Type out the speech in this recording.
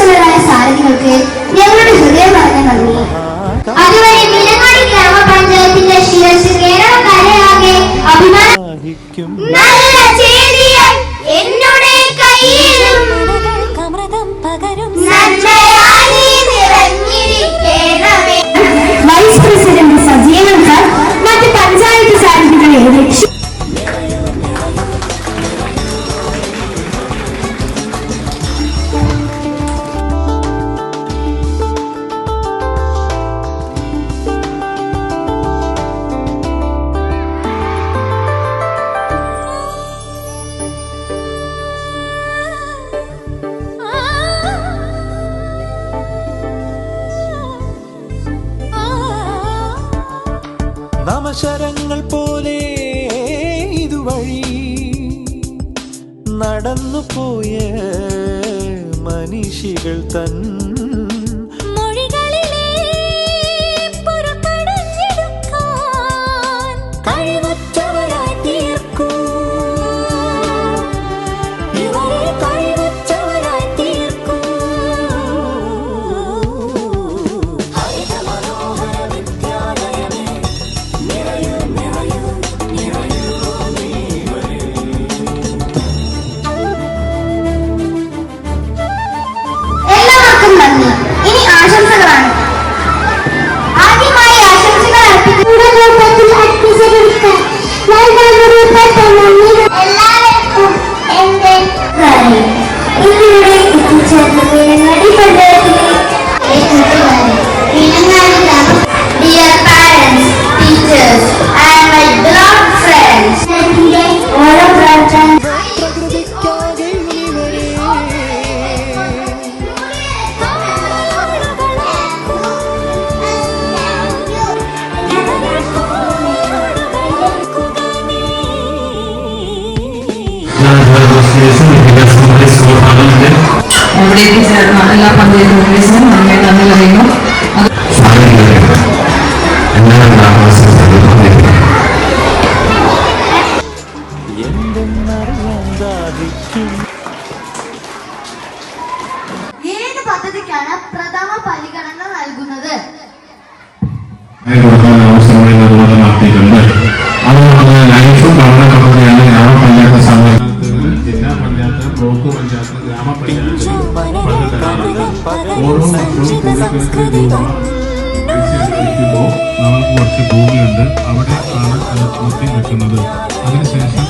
ഊർജ്ജസ്വലരായ സാരഥികൾക്ക് ഞങ്ങളുടെ ഹൃദയം പറഞ്ഞ നന്ദി. അതുവരെ മീനങ്ങാടി ഗ്രാമപഞ്ചായത്തിന്റെ ശിരസ് കേരളക്കരയാകെ അഭിമാനം. നല്ല ചേരിയൻ എന്നുടെ കയ്യിലും നന്മയായി നിറഞ്ഞിരിക്കണമേ. വൈസ് പ്രസിഡന്റ് സജീവൻകാർ മറ്റ് പഞ്ചായത്ത് സാരഥികളെ രക്ഷ നമശരങ്ങൾ പോലെ ഇതുവഴി നടന്നു പോയ മനുഷ്യകൾ തൻ മൊഴികളിലെ പുറപ്പെടുക്കാൻ കഴിവറ്റവരായി തീർക്കൂ. ഇവരെ കഴിവറ്റവരായി തീർക്കൂ. ഇനി ആശംസകളാണ്. ആദ്യമായി ആശംസകൾ എല്ലാവർക്കും എന്റെ ഇതിലൂടെ എത്തിച്ചേർന്നതിന് മീനങ്ങാടി പഞ്ചായത്തിലെ dear parents, teachers and my beloved friends, ഓരോ പ്രാർത്ഥന അവിടേക്ക് ചേർന്ന എല്ലാ പഞ്ചായത്ത് ഓഫീസിനും നന്ദി അറിയുന്നു. ഏത് പദ്ധതിക്കാണ് പ്രഥമ പരിഗണന നൽകുന്നത്? ആവശ്യമായി നിർമ്മാണം നടത്തിയിട്ടുണ്ട്. അതുപോലെ ലൈഫ് ഭവന പദ്ധതിയാണ് ഗ്രാമപഞ്ചായത്ത് സമയത്ത് ജില്ലാ പഞ്ചായത്ത്, ബ്ലോക്ക് പഞ്ചായത്ത്, ഗ്രാമപഞ്ചായത്ത് ഓരോ മക്കളും രൂപ നമുക്ക് കുറച്ച് ഭൂമിയുണ്ട്. അവിടെ ആണ് അത് പൂർത്തി നിൽക്കുന്നത്. അതിനുശേഷം